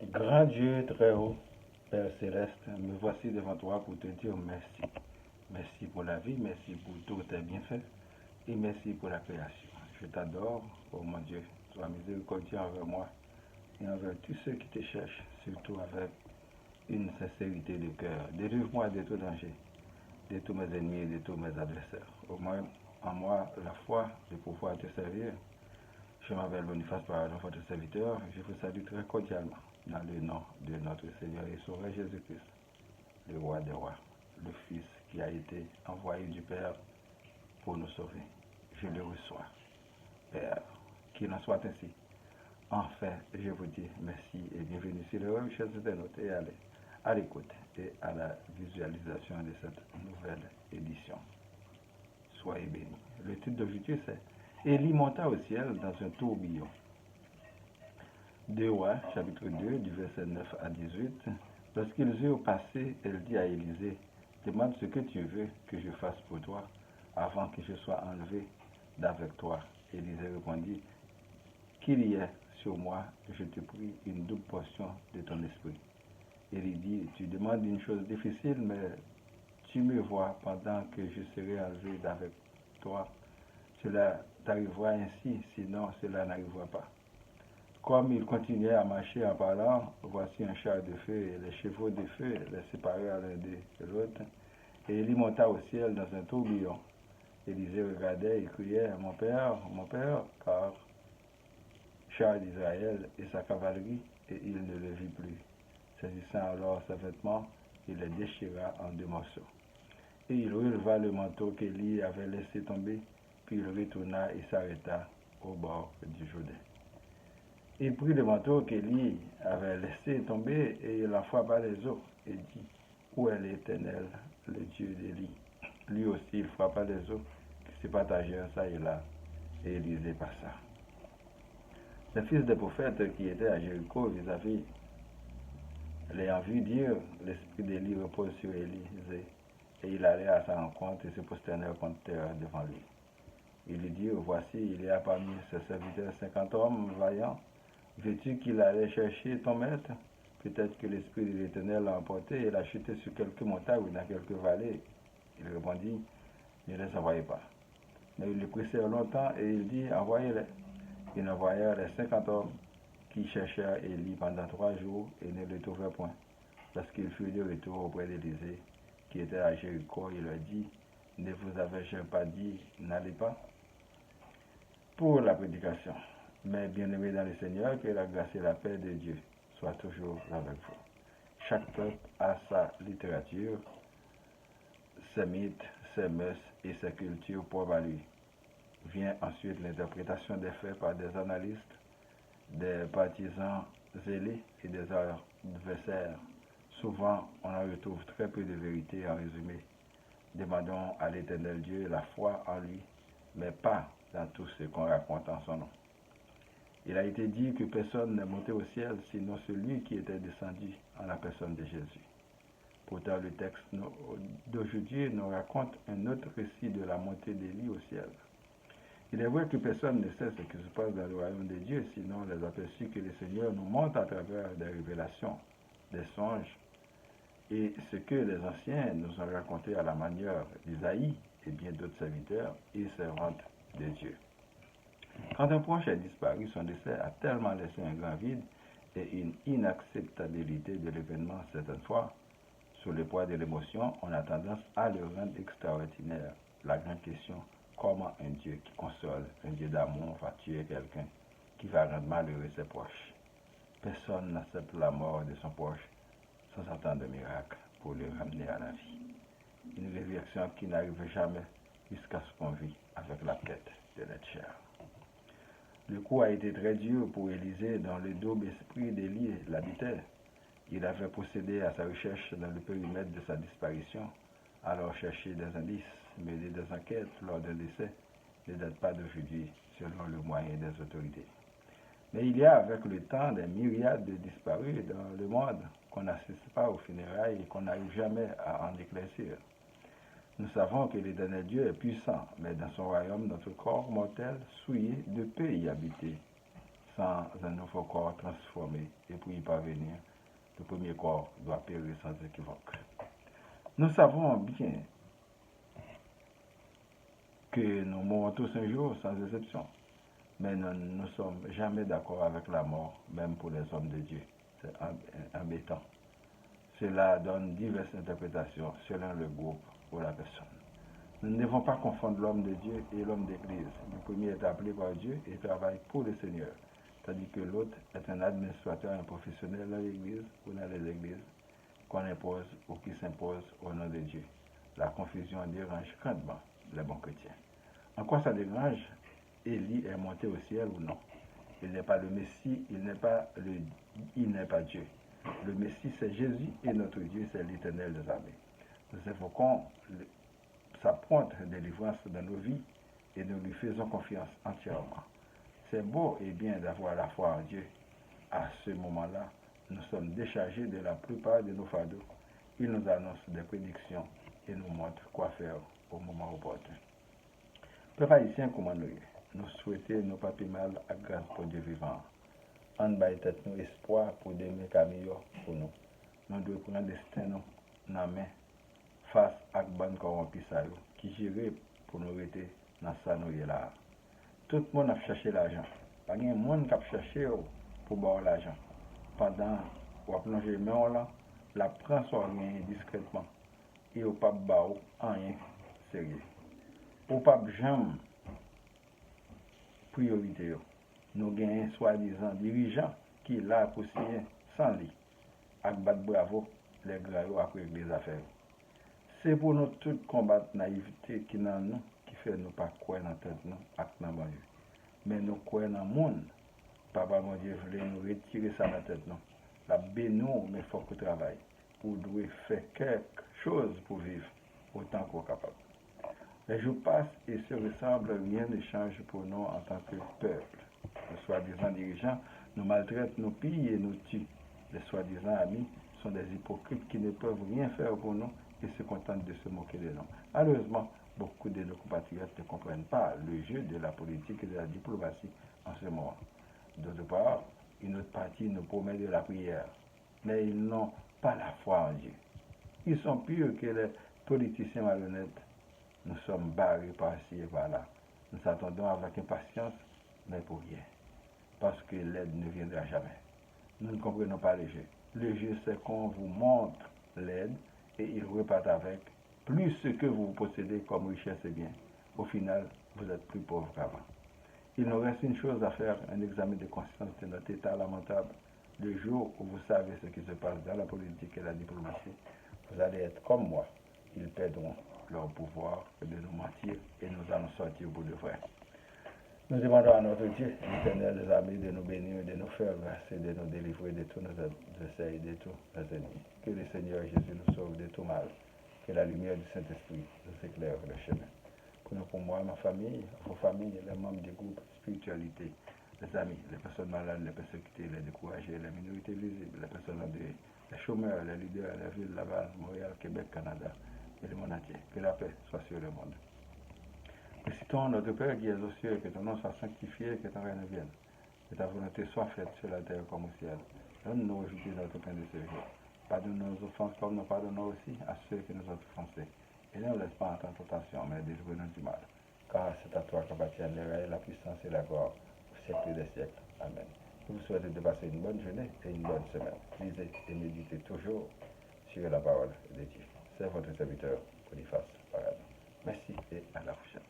Grand Dieu très haut, Père céleste, me voici devant toi pour te dire merci. Merci pour la vie, merci pour tous tes bienfaits et merci pour la création. Je t'adore, oh mon Dieu, sois miséricordieux envers moi et envers tous ceux qui te cherchent, surtout avec une sincérité de cœur. Délivre-moi de tout danger, de tous mes ennemis et de tous mes adversaires. Au moins, en moi, la foi de pouvoir te servir. Je m'appelle Boniface Paradon, votre serviteur. Je vous salue très cordialement dans le nom de notre Seigneur et Sauveur Jésus-Christ, le roi des rois, le Fils qui a été envoyé du Père pour nous sauver. Je le reçois, Père, qu'il en soit ainsi. Enfin, je vous dis merci et bienvenue sur le richesse des notes et à l'écoute et à la visualisation de cette nouvelle édition. Soyez bénis. Le titre d'aujourd'hui, c'est Élie monta au ciel dans un tourbillon. 2 Rois, chapitre 2, du verset 9 à 18. Lorsqu'ils eurent passé, elle dit à Élisée, demande ce que tu veux que je fasse pour toi, avant que je sois enlevé d'avec toi. Élisée répondit, qu'il y ait sur moi, je te prie, une double portion de ton esprit. Élie dit, tu demandes une chose difficile, mais tu me vois pendant que je serai enlevé d'avec toi. Cela t'arrivera ainsi, sinon cela n'arrivera pas. Comme il continuait à marcher en parlant, voici un char de feu et les chevaux de feu les séparaient à l'un de l'autre. Et il y monta au ciel dans un tourbillon. Élisée regardait et criait, mon père, car char d'Israël et sa cavalerie, et il ne le vit plus. Saisissant alors ses vêtements, il les déchira en 2 morceaux. Et il releva le manteau qu'Élie avait laissé tomber, puis il retourna et s'arrêta au bord du Jourdain. Il prit le manteau qu'Élie avait laissé tomber et il en frappa les eaux et dit, où est l'Éternel, le Dieu d'Élie? Lui aussi il frappa les eaux qui se partagèrent ça et là, et Élisée passa. Les fils des prophètes qui étaient à Jéricho vis-à-vis l'ayant vu dire, l'esprit d'Élie repose sur Élisée, et il allait à sa rencontre et se prosternèrent contre terre devant lui. Il lui dit, voici, il y a parmi ses serviteurs 50 hommes vaillants. Veux-tu qu'il allait chercher ton maître? Peut-être que l'Esprit de l'Éternel l'a emporté et l'a chuté sur quelques montagnes ou dans quelques vallées. Il répondit, ne les envoyez pas. Mais ils le pressèrent longtemps et il dit, envoyez-les. Ils envoyèrent les 50 hommes qui cherchèrent Élie pendant 3 jours et ne le trouvèrent point. Lorsqu'il fut de retour auprès d'Élisée, qui était à Jéricho, il leur dit, ne vous avais-je pas dit, n'allez pas? Pour la prédication. Mais bien-aimés dans le Seigneur, que la grâce et la paix de Dieu soient toujours avec vous. Chaque peuple a sa littérature, ses mythes, ses mœurs et ses cultures propres à lui. Vient ensuite l'interprétation des faits par des analystes, des partisans zélés et des adversaires. Souvent, on en retrouve très peu de vérité en résumé. Demandons à l'Éternel Dieu la foi en lui, mais pas dans tout ce qu'on raconte en son nom. Il a été dit que personne n'est monté au ciel sinon celui qui était descendu en la personne de Jésus. Pourtant, le texte d'aujourd'hui nous raconte un autre récit de la montée d'Élie au ciel. Il est vrai que personne ne sait ce qui se passe dans le royaume de Dieu, sinon les aperçus que le Seigneur nous montre à travers des révélations, des songes, et ce que les anciens nous ont raconté à la manière d'Isaïe et bien d'autres serviteurs et servantes de Dieu. Quand un proche est disparu, son décès a tellement laissé un grand vide et une inacceptabilité de l'événement certaines fois. Sous le poids de l'émotion, on a tendance à le rendre extraordinaire. La grande question, comment un Dieu qui console, un Dieu d'amour va tuer quelqu'un qui va rendre malheureux ses proches? Personne n'accepte la mort de son proche sans attendre de miracle pour le ramener à la vie. Une résurrection qui n'arrive jamais jusqu'à ce qu'on vit avec la quête de l'être cher. Le coup a été très dur pour Élisée dont le double esprit d'Élie l'habitait. Il avait procédé à sa recherche dans le périmètre de sa disparition, alors chercher des indices, mener des enquêtes lors d'un décès ne date pas d'aujourd'hui, selon le moyen des autorités. Mais il y a avec le temps des myriades de disparus dans le monde qu'on n'assiste pas aux funérailles et qu'on n'arrive jamais à en éclaircir. Nous savons que l'Éternel Dieu est puissant, mais dans son royaume, notre corps mortel, souillé, ne peut y habiter. sans un nouveau corps transformé, et pour y parvenir, le premier corps doit périr sans équivoque. Nous savons bien que nous mourrons tous un jour, sans exception, mais nous ne sommes jamais d'accord avec la mort, même pour les hommes de Dieu. C'est embêtant. Cela donne diverses interprétations selon le groupe ou la personne. Nous ne devons pas confondre l'homme de Dieu et l'homme d'Église. Le premier est appelé par Dieu et travaille pour le Seigneur, tandis que l'autre est un administrateur, un professionnel dans l'Église ou dans les églises qu'on impose ou qui s'impose au nom de Dieu. La confusion dérange grandement les bons chrétiens. En quoi ça dérange? Élie est monté au ciel ou non? Il n'est pas le Messie, il n'est pas Dieu. Le Messie, c'est Jésus et notre Dieu, c'est l'Éternel des armées. Nous invoquons sa prompte délivrance dans nos vies et nous lui faisons confiance entièrement. C'est beau et bien d'avoir la foi en Dieu. À ce moment-là, nous sommes déchargés de la plupart de nos fardeaux. Il nous annonce des prédictions et nous montre quoi faire au moment opportun. Peuple haïtien, comment nous souhaitons nos papiers mal à grâce pour Dieu vivant. En bas tête nous espoir pour demain meilleurs pour nous. Nous devons prendre destin dans la main face à bonne corrompue qui gère pour nous rester dans ça nous là. Tout le monde a cherché l'argent. Pas de monde qui a cherché pour boire l'argent. Pendant qu'on a plongé main là, la prend sur rien discrètement et au pas bas rien sérieux. Au pas jamais priorité. Nous gagnons soi-disant dirigeants qui là pour signer sans lit. Avec battre bravo les gars après les affaires. C'est pour nous tout combattre la naïveté qui dans nous qui fait nous pas croire dans tête nous ak dans bon Dieu. Mais nous croyons dans le monde. Papa mon Dieu voulait nous retirer ça dans la tête nous. La bénou mais il faut que travaille. Vous devez faire quelque chose pour vivre autant qu'on est capable. Les jours passent et se ressemblent, rien ne change pour nous en tant que peuple. Les soi-disant dirigeants nous maltraitent, nous pillent et nous tuent. Les soi-disant amis sont des hypocrites qui ne peuvent rien faire pour nous et se contentent de se moquer de nous. Malheureusement, beaucoup de nos compatriotes ne comprennent pas le jeu de la politique et de la diplomatie en ce moment. D'autre part, une autre partie nous promet de la prière, mais ils n'ont pas la foi en Dieu. Ils sont pires que les politiciens malhonnêtes. Nous sommes barrés par-ci et par-là. Nous attendons avec impatience, mais pour rien. Parce que l'aide ne viendra jamais. Nous ne comprenons pas le jeu. Le jeu, c'est qu'on vous montre l'aide et il repart avec plus ce que vous possédez comme richesse et bien. Au final, vous êtes plus pauvre qu'avant. Il nous reste une chose à faire, un examen de conscience de notre état lamentable. Le jour où vous savez ce qui se passe dans la politique et la diplomatie, vous allez être comme moi. Ils perdront leur pouvoir de nous mentir et nous allons sortir au bout de vrai. Nous demandons à notre Dieu, l'Éternel des armées, de nous bénir, de nous faire grâce et de nous délivrer de tous nos essais et de tous nos ennemis. Que le Seigneur Jésus nous sauve de tout mal. Que la lumière du Saint-Esprit nous éclaire le chemin. Pour moi, ma famille, vos familles, les membres du groupe Spiritualité, les amis, les personnes malades, les persécutées, les découragés, les minorités visibles, les personnes endeuillées, les chômeurs, les leaders, les villes, Laval, Montréal, Québec, Canada et le monde entier. Que la paix soit sur le monde. Citons notre Père qui est aux cieux, que ton nom soit sanctifié, que ton règne vienne. Que ta volonté soit faite sur la terre comme au ciel. Donne-nous aujourd'hui notre pain de ce jour. Pardonne nos offenses comme nous pardonnons aussi à ceux qui nous ont offensés. Et ne nous laisse pas entrer en tentation, mais délivre-nous du mal. Car c'est à toi qu'appartiennent les règnes, la puissance et la gloire au siècle des siècles. Amen. Je vous souhaite de passer une bonne journée et une bonne semaine. Lisez et méditez toujours sur la parole de Dieu. C'est votre serviteur, Boniface Parade. Merci et à la prochaine.